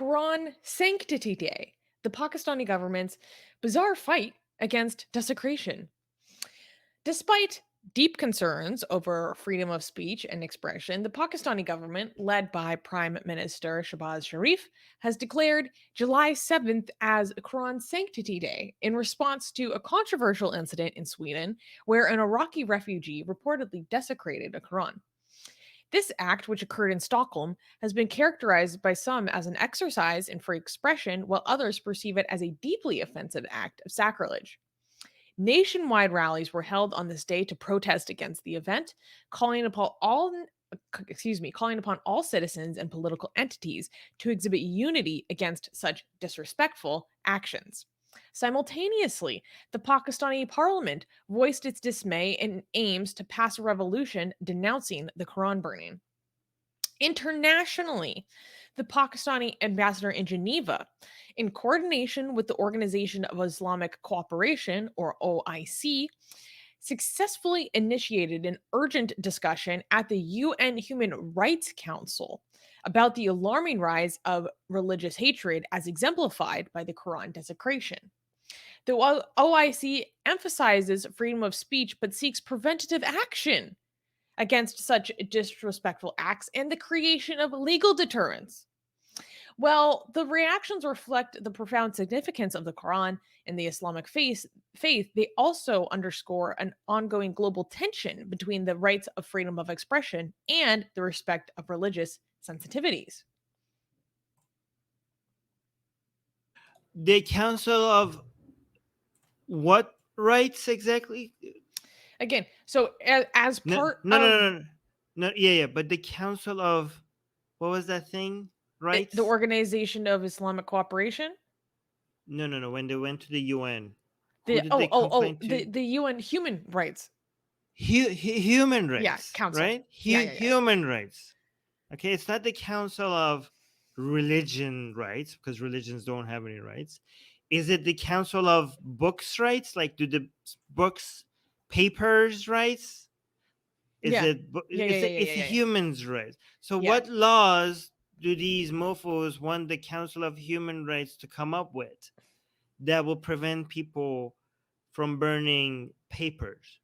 Quran Sanctity Day, the Pakistani government's bizarre fight against desecration. Despite deep concerns over freedom of speech and expression, the Pakistani government, led by Prime Minister Shehbaz Sharif, has declared July 7th as Quran Sanctity Day in response to a controversial incident in Sweden where an Iraqi refugee reportedly desecrated a Quran. This act, which occurred in Stockholm, has been characterized by some as an exercise in free expression, while others perceive it as a deeply offensive act of sacrilege. Nationwide rallies were held on this day to protest against the event, calling upon calling upon all citizens and political entities to exhibit unity against such disrespectful actions. Simultaneously, the Pakistani Parliament voiced its dismay and aims to pass a resolution denouncing the Quran burning. Internationally, the Pakistani ambassador in Geneva, in coordination with the Organization of Islamic Cooperation, or OIC, successfully initiated an urgent discussion at the UN Human Rights Council about the alarming rise of religious hatred as exemplified by the Quran desecration. The OIC emphasizes freedom of speech but seeks preventative action against such disrespectful acts and the creation of legal deterrents. Well, the reactions reflect the profound significance of the Quran and the Islamic faith. They also underscore an ongoing global tension between the rights of freedom of expression and the respect of religious sensitivities. The Council of what rights exactly? Again, so as No, part no, no, of no, no, no. Yeah, yeah. But the Council of what was that thing? the Rights? Organization of Islamic Cooperation, No, no, no. When they went to the UN, who the did they complain to? the UN human rights, Human yeah, rights, council. right? Yeah, yeah, yeah. Human rights. Okay, it's not the Council of Religion rights because religions don't have any rights. Is it the Council of Books rights? Like, do the books, papers rights? Is Yeah. it? Yeah, yeah, yeah, yeah, It's yeah, a yeah, yeah. humans' rights. So, Yeah. what laws do these mofo's want the Council of Human Rights to come up with that will prevent people from burning papers?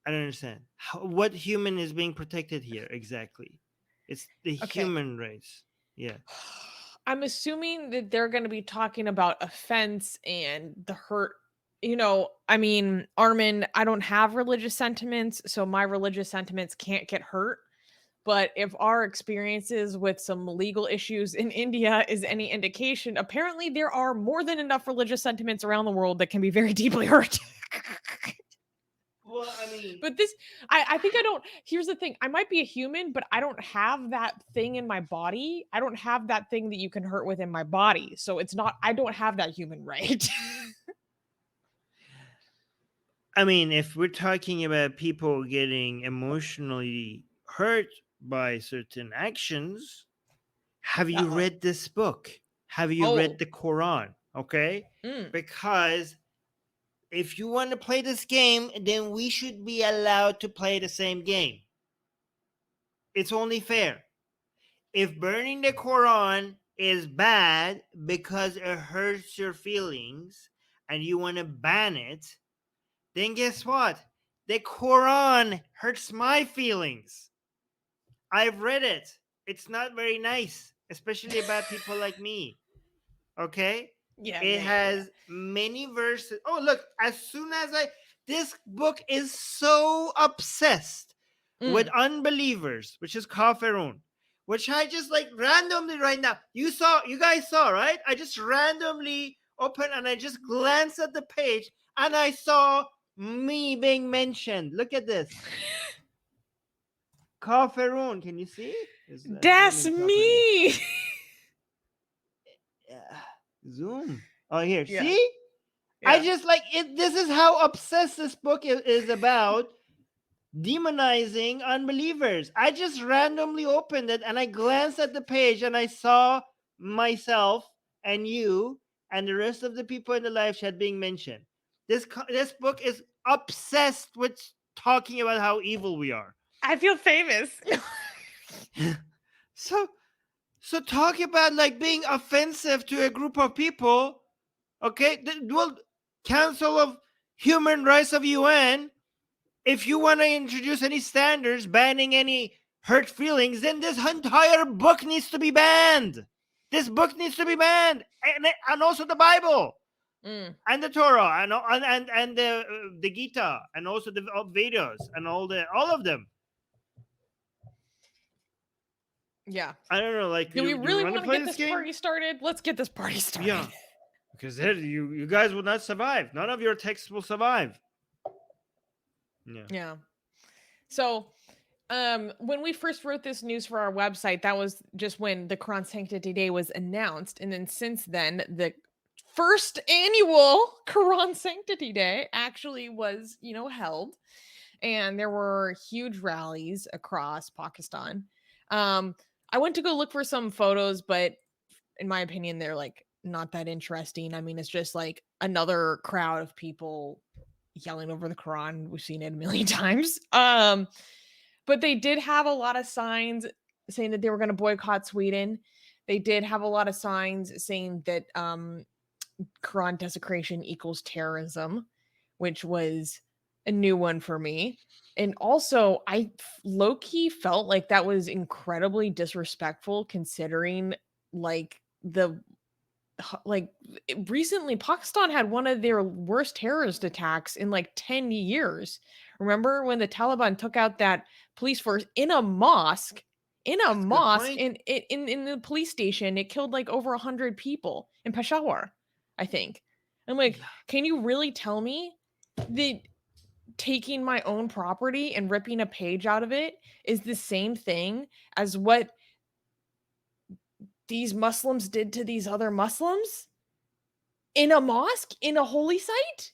I don't understand. What human is being protected here exactly? It's the Okay. human rights. Yeah. I'm assuming that they're going to be talking about offense and the hurt. I mean, Armin, I don't have religious sentiments, so my religious sentiments can't get hurt. But if our experiences with some legal issues in India is any indication, apparently there are more than enough religious sentiments around the world that can be very deeply hurt. Well, I mean, But this, I think I don't. Here's the thing: I might be a human, but I don't have that thing in my body. I don't have that thing that you can hurt within my body. So it's not. I don't have that human right. if we're talking about people getting emotionally hurt by certain actions, have Uh you oh. read this book? Have you read Oh. the Quran? Okay? Mm. Because if you want to play this game, then we should be allowed to play the same game. It's only fair. If burning the Quran is bad because it hurts your feelings and you want to ban it, then guess what? The Quran hurts my feelings. I've read it. It's not very nice, especially about people like me. Okay? Yeah. It Yeah. Yeah. Yeah. has many verses. Oh, look, as soon as this book is so obsessed with Mm. unbelievers, which is kafirun, which I just like randomly right now. You guys saw, right? I just randomly opened and I just glanced at the page and I saw me being mentioned. Look at this. Kafirun, can you see? Let's zoom That's in properly. me. Yeah. Zoom. Oh, here. Yeah. See? I Yeah. just like it. This is how obsessed this book is about demonizing unbelievers. I just randomly opened it and I glanced at the page and I saw myself and you and the rest of the people in the live chat being mentioned. This book is obsessed with talking about how evil we are. I feel famous. So So talk about like being offensive to a group of people. Okay, well, Council of Human Rights of UN. If you want to introduce any standards banning any hurt feelings, then this entire book needs to be banned. This book needs to be banned, and also the Bible and the Torah and the Gita and also the Vedas and all of them. Yeah. I don't know. Like, Do we do we really want to want to play get this this game? party started? Let's get this party started. Yeah, because you guys will not survive. None of your texts will survive. Yeah. So, when we first wrote this news for our website, that was just when the Quran Sanctity Day was announced, and then since then, the first annual Quran Sanctity Day actually was, held, and there were huge rallies across Pakistan. I went to go look for some photos, but in my opinion, they're like not that interesting. I mean, it's just like another crowd of people yelling over the Quran. We've seen it a million times. But they did have a lot of signs saying that they were going to boycott Sweden. They did have a lot of signs saying that Quran desecration equals terrorism, which was a new one for me. And also, I low key felt like that was incredibly disrespectful considering like like recently Pakistan had one of their worst terrorist attacks in like 10 years. Remember when the Taliban took out that police force in a mosque? In a That's a good mosque point. in the police station, it killed like over 100 people in Peshawar, I think. I'm like, can you really tell me that taking my own property and ripping a page out of it is the same thing as what these Muslims did to these other Muslims? In a mosque? In a holy site?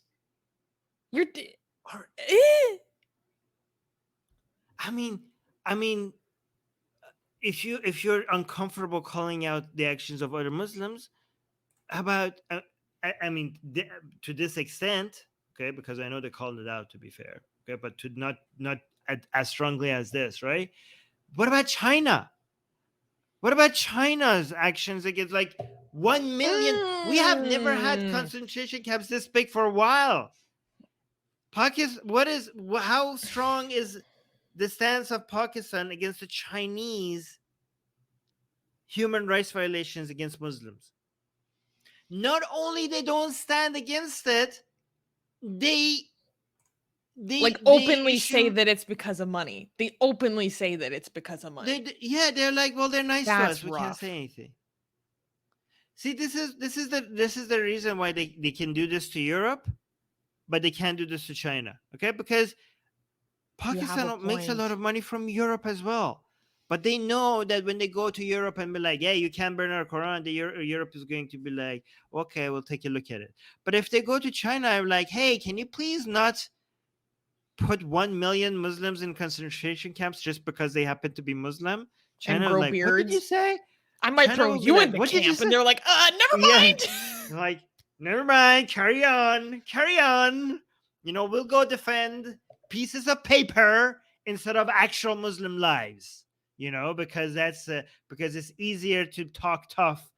You're I mean, if you're uncomfortable calling out the actions of other Muslims, how about I mean, to this extent, okay, because I know they called it out, to be fair, okay, but to not as strongly as this, right? What about China? What about China's actions against like 1 million? We have never had concentration camps this big for a while. Pakistan, how strong is the stance of Pakistan against the Chinese human rights violations against Muslims? Not only they don't stand against it, they like they openly say issue that it's because of money. They openly say that it's because of money. they're like, well, they're nice to us. That's We can't say rough. anything. See, this is the reason why they can do this to Europe, but they can't do this to China. Okay, because You have a Pakistan makes a lot point. of money from Europe as well. But they know that when they go to Europe and be like, yeah, you can't burn our Quran, Europe is going to be like, okay, we'll take a look at it. But if they go to China, I'm like, hey, can you please not put 1 million Muslims in concentration camps just because they happen to be Muslim? And China is grow like, what did you beards. say? I might China throw will be you like, in the what did you camp. And say? they're like, never Yeah, mind. like, never mind, carry on, carry on. We'll go defend pieces of paper instead of actual Muslim lives. Because because it's easier to talk tough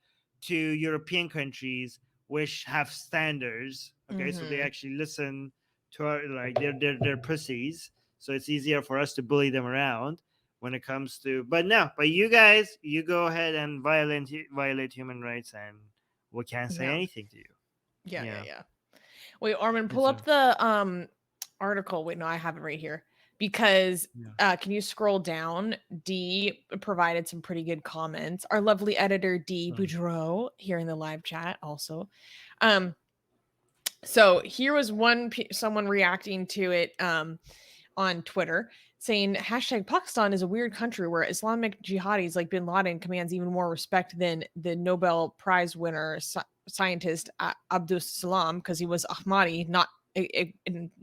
to European countries which have standards. Okay, so they Mhm. actually listen to our, like, they're pussies. So it's easier for us to bully them around when it comes to. But you guys, you go ahead and violate human rights, and we can't say Yeah. anything to you. Yeah. Wait, Armin, pull It's up the article. Wait, no, I have it right here. Because yeah. can you scroll down? D provided some pretty good comments. Our lovely editor D Boudreau here in the live chat also. So here was someone reacting to it on Twitter saying hashtag Pakistan is a weird country where Islamic jihadis like bin Laden commands even more respect than the Nobel Prize winner scientist Abdus Salam because he was Ahmadi, not a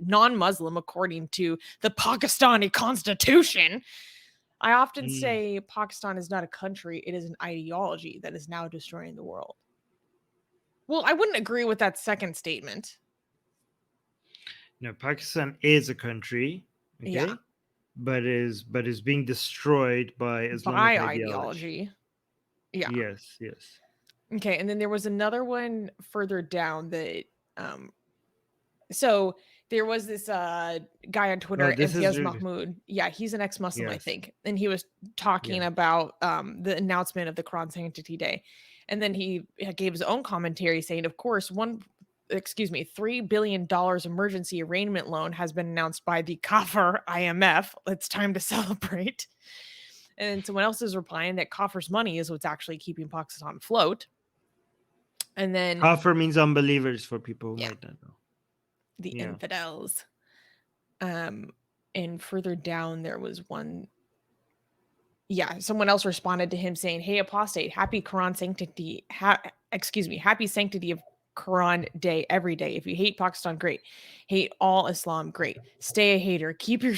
non-Muslim according to the Pakistani constitution. I often say Pakistan is not a country, it is an ideology that is now destroying the world. Well, I wouldn't agree with that second statement. No, Pakistan is a country, Yeah. okay, but is being destroyed by Islamic By ideology. ideology. Yeah. Yes, yes. Okay, and then there was another one further down that um so there was this guy on Oh, Twitter, this is Imtiaz really, Mahmoud. Yeah, he's an ex-Muslim, I yes, think. And he was talking yeah. about the announcement of the Quran Sanctity Day. And then he gave his own commentary saying, of course, $3 billion emergency arraignment loan has been announced by the Kafir IMF. It's time to celebrate. And someone else is replying that Kafir's money is what's actually keeping Pakistan afloat. And then, Kafir means unbelievers for people who yeah, might not know. the Yeah. infidels. Um, and further down, there was one. Yeah, someone else responded to him saying, "Hey, apostate, happy Quran sanctity. Happy sanctity of Quran day every day. If you hate Pakistan, great. Hate all Islam, great. Stay a hater. Keep your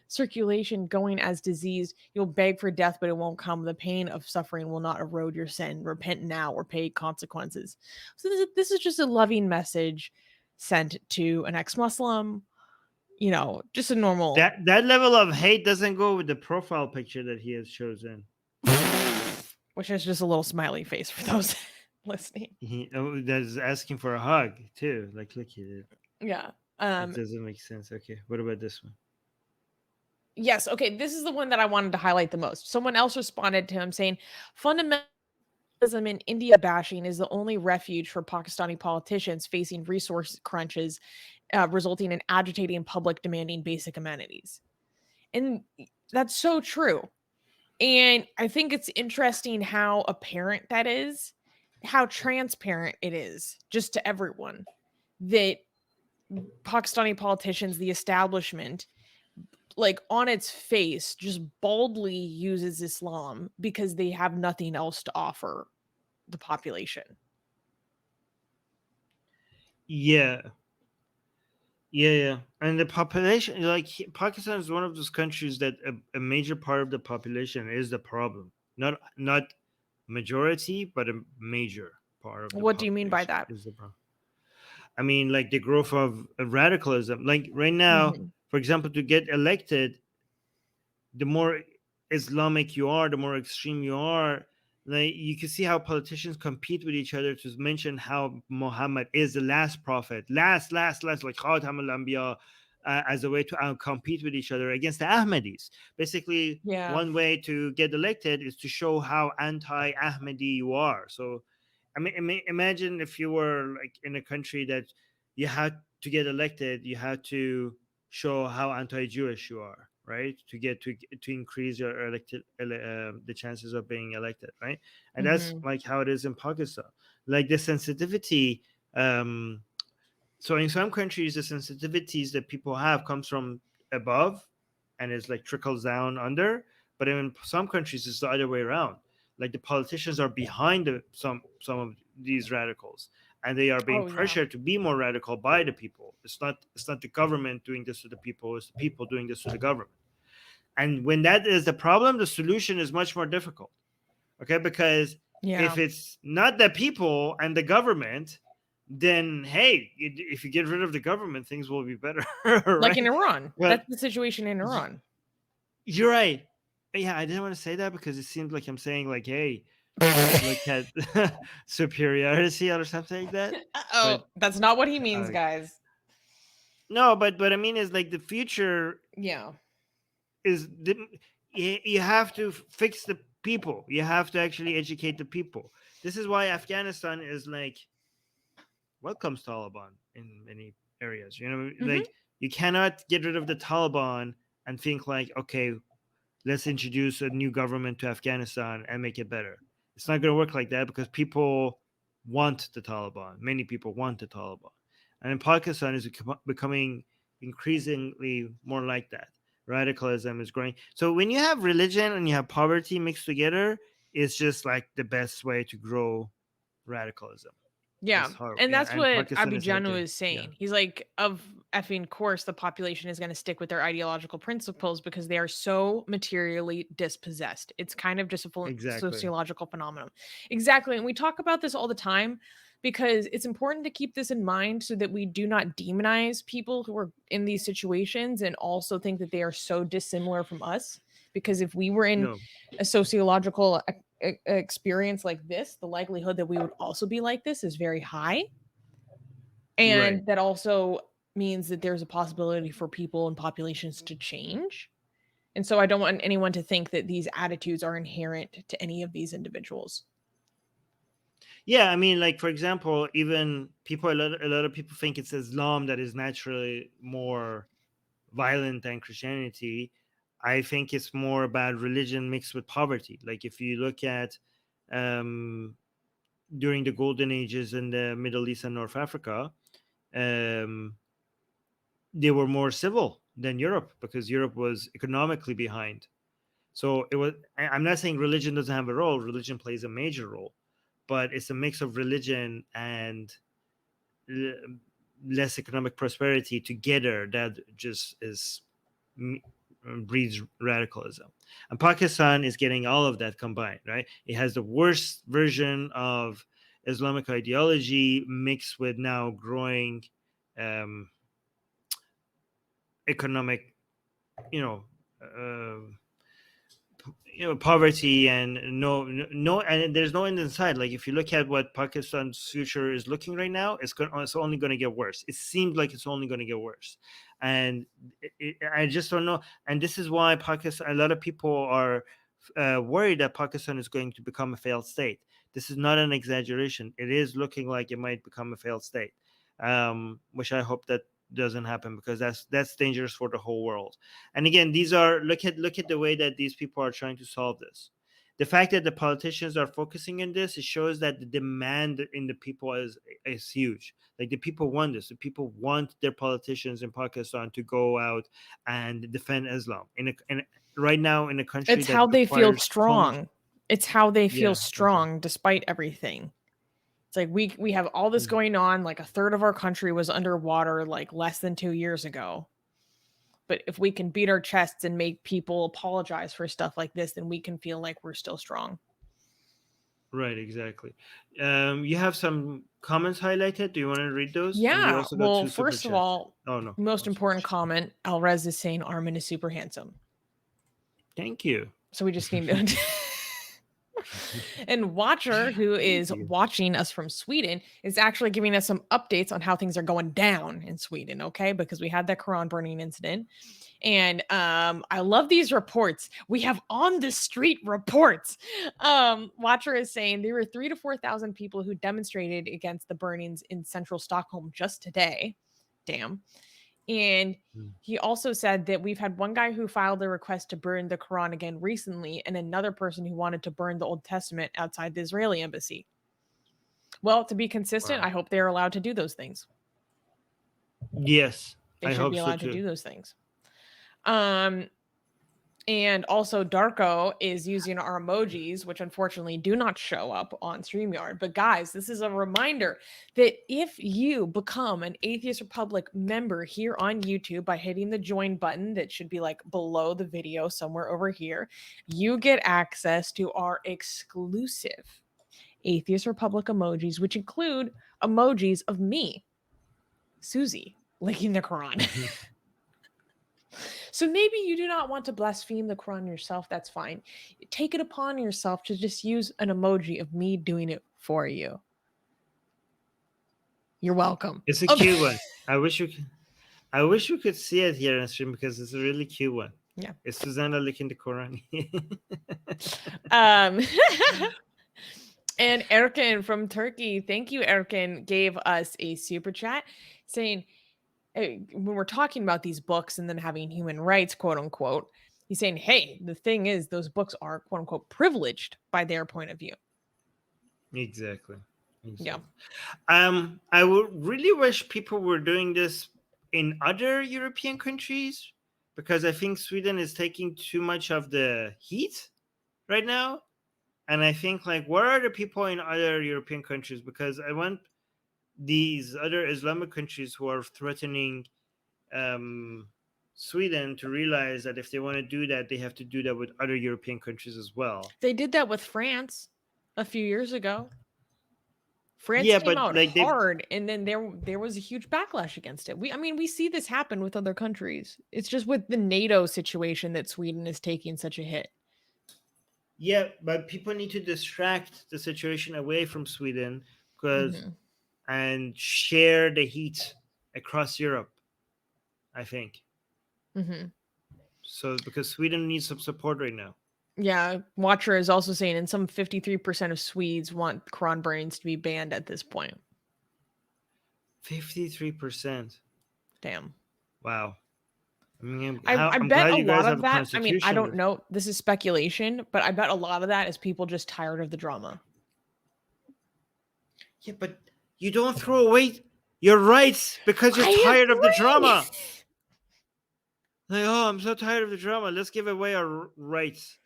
circulation going as diseased. You'll beg for death, but it won't come. The pain of suffering will not erode your sin. Repent now or pay consequences." So this is just a loving message sent to an ex-Muslim, just a normal, That level of hate doesn't go with the profile picture that he has chosen. which is just a little smiley face for those listening. That's asking for a hug too. Like, look at it. Yeah. It doesn't make sense. Okay, what about this one? Yes. Okay. This is the one that I wanted to highlight the most. Someone else responded to him saying, fundamentalism and India bashing is the only refuge for Pakistani politicians facing resource crunches, resulting in agitating public demanding basic amenities. And that's so true. And I think it's interesting how apparent that is, how transparent it is just to everyone that Pakistani politicians, the establishment, like on its face, just baldly uses Islam because they have nothing else to offer the population. Yeah, yeah. And the population, like Pakistan is one of those countries that a major part of the population is the problem. Not majority, but a major part of the What do you mean by population that? is the problem. I mean, like the growth of radicalism. Like right now, Mhm. for example, to get elected, the more Islamic you are, the more extreme you are. Like you can see how politicians compete with each other to mention how Muhammad is the last prophet, last, like Khatam al Anbiya, as a way to compete with each other against the Ahmadis. Basically, Yeah. one way to get elected is to show how anti-Ahmadi you are. So, imagine if you were like in a country that you had to get elected, you had to show how anti-Jewish you are, right? To increase your the chances of being elected, right? And that's Mhm. like how it is in Pakistan. Like the sensitivity. So in some countries, the sensitivities that people have comes from above, and it's like trickles down under. But in some countries, it's the other way around. Like the politicians are behind some of these radicals, and they are being Oh, yeah. pressured to be more radical by the people. It's not the government doing this to the people. It's the people doing this to the government. And when that is the problem, the solution is much more difficult. Okay, because Yeah. if it's not the people and the government, then hey, if you get rid of the government, things will be better, Like in right? Iran. But That's the situation in y- Iran. you're right. Yeah, I didn't want to say that because it seems like I'm saying like, hey, look at superiority or something like that. Oh, But that's not what he means, uh, guys. no, but what I mean is like the future Yeah. is you have to fix the people. You have to actually educate the people. This is why Afghanistan is like welcomes Taliban in many areas. Mhm. Like you cannot get rid of the Taliban and think like, okay, let's introduce a new government to Afghanistan and make it better. It's not going to work like that because people want the Taliban. Many people want the Taliban. And in Pakistan is becoming increasingly more like that. Radicalism is growing. So when you have religion and you have poverty mixed together, it's just like the best way to grow radicalism. Yeah, It's hard. and Yeah, that's and what Pakistan is Abijanu heading. is Yeah, saying. He's like, of effing course, the population is going to stick with their ideological principles because they are so materially dispossessed. It's kind of just a exactly. sociological phenomenon. Exactly. And we talk about this all the time because it's important to keep this in mind so that we do not demonize people who are in these situations and also think that they are so dissimilar from us Because if we were in No. a sociological experience like this, the likelihood that we would also be like this is very high. Right. And that also means that there's a possibility for people and populations to change. And so I don't want anyone to think that these attitudes are inherent to any of these individuals. Yeah, I mean, like for example, even a lot of people think it's Islam that is naturally more violent than Christianity. I think it's more about religion mixed with poverty. Like if you look at um, during the golden ages in the Middle East and North Africa, um, they were more civil than Europe because Europe was economically behind. So it was. I'm not saying religion doesn't have a role. Religion plays a major role, but it's a mix of religion and less economic prosperity together that just is breeds radicalism. And Pakistan is getting all of that combined, right? It has the worst version of Islamic ideology mixed with now growing um, economic, you know, uh, poverty and no, and there's no end in sight. Like if you look at what Pakistan's future is looking right now, it's only going to get worse. It seems like it's only going to get worse, and I just don't know. And this is why Pakistan, a lot of people are worried that Pakistan is going to become a failed state. This is not an exaggeration. It is looking like it might become a failed state, which I hope that doesn't happen because that's dangerous for the whole world. And again, these are look at the way that these people are trying to solve this. The fact that the politicians are focusing on this, it shows that the demand in the people is huge. Like the people want this. The people want their politicians in Pakistan to go out and defend Islam right now in a country It's that how they feel requires so much. strong. It's how they feel Yeah, exactly. strong despite everything. It's like we have all this Mm. going on, like a third of our country was underwater like less than 2 years ago. But if we can beat our chests and make people apologize for stuff like this, then we can feel like we're still strong. Right, exactly. You have some comments highlighted. Do you want to read those? And we Yeah. also got Well, two super first of chats. all, Oh no, most one super important chat. comment, Alrez is saying Armin is super handsome. Thank you. So we just need to And Watcher, who Thank is you. watching us from Sweden, is actually giving us some updates on how things are going down in Sweden, okay? Because we had that Quran burning incident. And I love these reports. We have on the street reports. Watcher is saying there were 3 to 4,000 people who demonstrated against the burnings in central Stockholm just today. Damn. And Mm. he also said that we've had one guy who filed a request to burn the Quran again recently, and another person who wanted to burn the Old Testament outside the Israeli embassy. Well, to be consistent, Wow. I hope they're allowed to do those things. Yes, They I should hope be so allowed to too. do those things. Um, And also, Darko is using our emojis, which unfortunately do not show up on StreamYard. But guys, this is a reminder that if you become an Atheist Republic member here on YouTube by hitting the join button that should be like below the video somewhere over here, you get access to our exclusive Atheist Republic emojis, which include emojis of me, Susie, licking the Quran. So maybe you do not want to blaspheme the Quran yourself. That's fine. Take it upon yourself to just use an emoji of me doing it for you. You're welcome. It's a cute one. I wish you could. I wish you could see it here on stream because it's a really cute one. Yeah. It's Susanna licking the Quran. Um, and Erkin from Turkey, thank you, Erkin, gave us a super chat saying, when we're talking about these books and then having human rights, quote unquote, he's saying, hey, the thing is, those books are, quote unquote, privileged by their point of view. Exactly. Yeah. I would really wish people were doing this in other European countries because I think Sweden is taking too much of the heat right now. And I think like where are the people in other European countries? Because I want these other Islamic countries who are threatening um, Sweden to realize that if they want to do that, they have to do that with other European countries as well. They did that with France a few years ago. France Yeah, came but out like they hard, and then there was a huge backlash against it. We see this happen with other countries. It's just with the NATO situation that Sweden is taking such a hit. yeah, but people need to distract the situation away from Sweden because Mhm. and share the heat across Europe, I think. Mhm. So because Sweden needs some support right now. Yeah, Watcher is also saying, and some 53% of Swedes want Quran burnings to be banned at this point. 53%. Damn. Wow. I mean, I I'm bet glad a you guys lot have of a that, I mean, I constitution. don't know, this is speculation, but I bet a lot of that is people just tired of the drama. Yeah, but you don't throw away your rights because you're I tired of the agree. drama. Like, oh, I'm so tired of the drama. Let's give away our rights.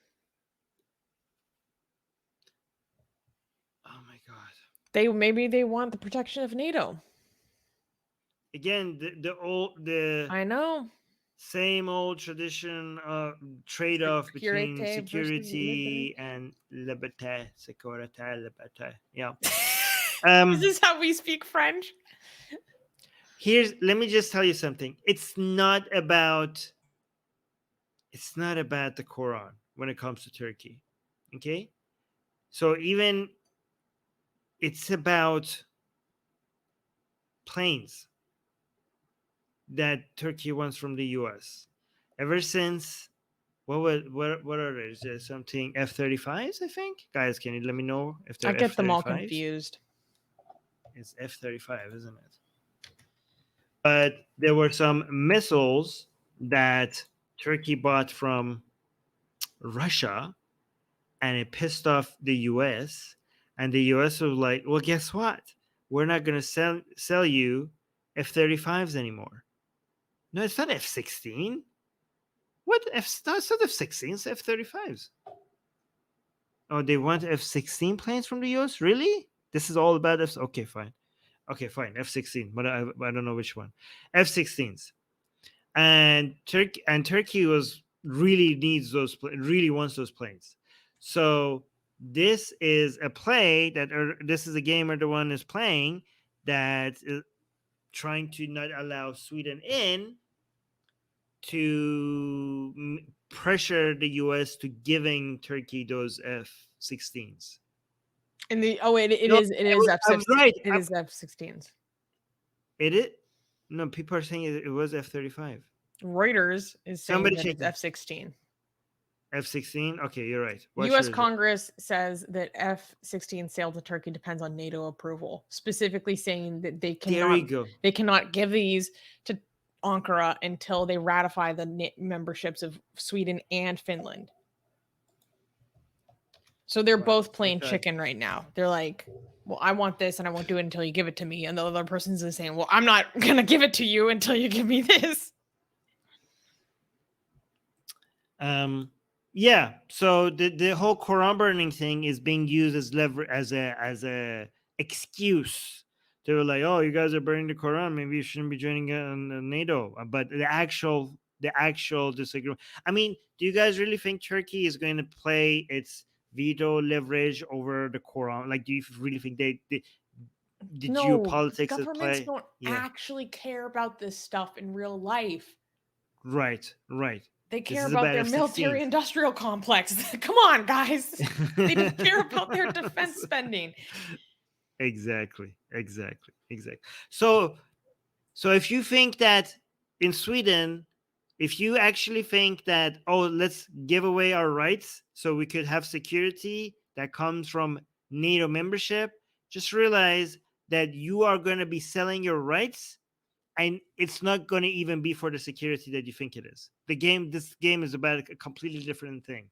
Oh my god. Maybe they want the protection of NATO. Again, the I know. same old tradition trade-off between Security versus liberty. security and liberté, sécurité, liberté. Yeah. Is this how we speak French? Let me just tell you something. It's not about the Quran when it comes to Turkey. Okay? So even it's about planes that Turkey wants from the US. Ever since what are there? Is there something F-35s, I think? Guys, can you let me know if I they're get them all F-35s? confused. It's F-35, isn't it? But there were some missiles that Turkey bought from Russia and it pissed off the US. And the US was like, well, guess what? We're not going to sell you F-35s anymore. No, it's not F-16. What F? No, it's not F-16. It's F-35s. Oh, they want F-16 planes from the US? Really? This is all about F. Okay, fine. Okay, fine. F-16, but I don't know which one. F-16s. And Turkey was really needs really wants those planes. So this is a play that this is a game Erdogan is playing that is trying to not allow Sweden in to pressure the US to giving Turkey those F-16s. And the oh, No, it is I'm F-16. right. It is F-16s. It. No, people are saying it was F-35. Reuters is saying Somebody that check it's F-16. F-16. Okay, you're right. What US sure is it? Congress says that F-16 sale to Turkey depends on NATO approval, specifically saying that There you go. they cannot give these to Ankara until they ratify the memberships of Sweden and Finland. So they're Wow. both I playing thought chicken right now. They're like, well, I want this and I won't do it until you give it to me. And the other person's saying, well, I'm not going to give it to you until you give me this. Yeah. So the whole Quran burning thing is being used as as a excuse. They were like, "Oh, you guys are burning the Quran. Maybe you shouldn't be joining NATO." But the actual disagreement. I mean, do you guys really think Turkey is going to play its veto leverage over the Quran? Like, do you really think the No, geopolitics is governments play? don't Yeah. actually care about this stuff in real life. Right. Right. They This care is about about their military F-16s. industrial complex. Come on, guys. They don't care about their defense spending. Exactly. So if you think that in Sweden, if you actually think that, oh, let's give away our rights so we could have security that comes from NATO membership, just realize that you are going to be selling your rights and it's not going to even be for the security that you think it is. This game is about a completely different thing,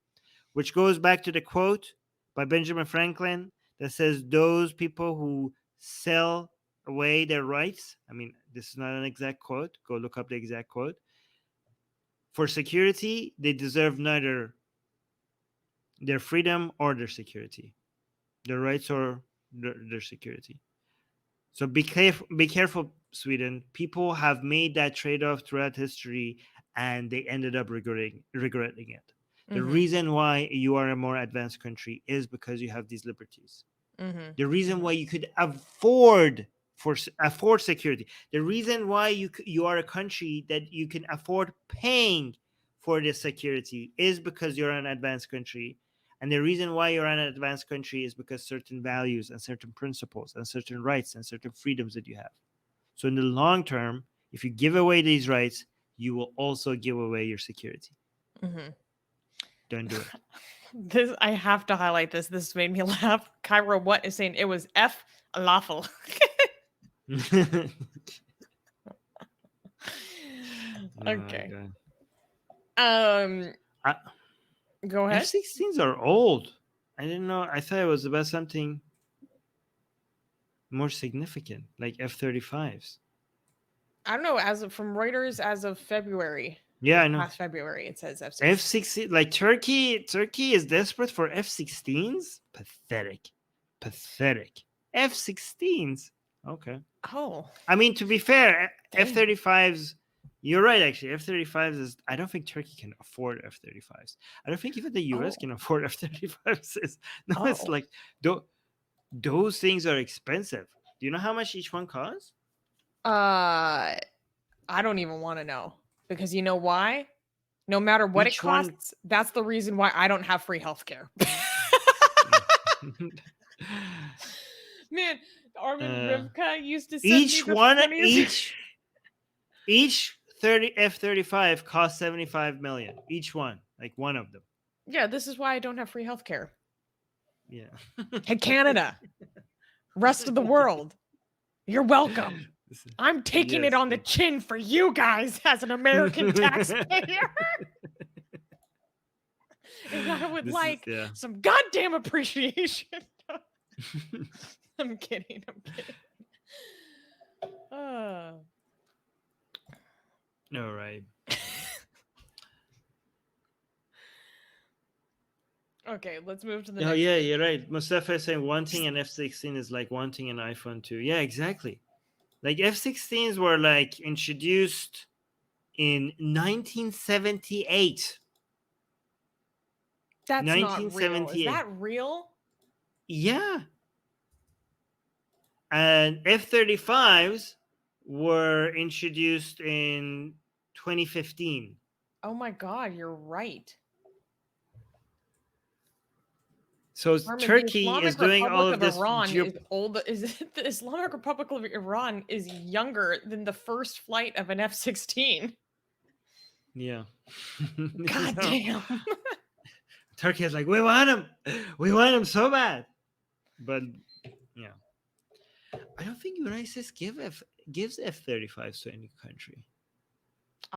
which goes back to the quote by Benjamin Franklin that says, those people who sell away their rights, I mean, this is not an exact quote, go look up the exact quote, for security, they deserve neither their freedom or their security, their rights or their security. So be careful, Sweden. People have made that trade-off throughout history and they ended up regretting it. The Mm-hmm. reason why you are a more advanced country is because you have these liberties. Mm-hmm. The reason why you could afford security, the reason why you are a country that you can afford paying for this security is because you're an advanced country. And the reason why you're an advanced country is because certain values and certain principles and certain rights and certain freedoms that you have. So in the long term, if you give away these rights, you will also give away your security. Mm-hmm. Don't do it. This I have to highlight this. This made me laugh. Cairo what is saying it was F lawful. Oh my Okay. God. Um I, go ahead. F-16s are old. I didn't know. I thought it was about something more significant, like F-35s. I don't know, as of from Reuters as of February. Yeah, This I know. past February it says F-16. F-16, like Turkey is desperate for F-16s? Pathetic. F-16s? Okay. Oh. I mean, to be fair, Dang. F-35s, you're right, actually. F-35s is, I don't think Turkey can afford F-35s. I don't think even the US can afford F-35s. It's Oh. like, those things are expensive. Do you know how much each one costs? I don't even want to know. Because you know why? No matter what it Each one. costs, that's the reason why I don't have free healthcare. Man, Armin Rivka used to send me Each the one, funniest. each 30 F-35 costs 75 million. Each one, like one of them. Yeah, this is why I don't have free healthcare. Yeah. Hey, Canada, rest of the world, you're welcome. I'm taking it Yes. on the chin for you guys as an American taxpayer. And I would like some goddamn appreciation. I'm kidding. All right. Okay, let's move to the Oh next. yeah, you're right. Mustafa is saying wanting an F-16 is like wanting an iPhone 2. Yeah, exactly. Like F-16s were like introduced in 1978. That's not real. Is 1978. that real? Yeah. And F-35s were introduced in 2015. Oh my god, you're right. So Armin, Turkey is doing all of this. Iran is old. The Islamic Republic of Iran is younger than the first flight of an F-16. Yeah. God damn. Turkey is like, we want him so bad. But yeah, I don't think United States gives F-35s to any country.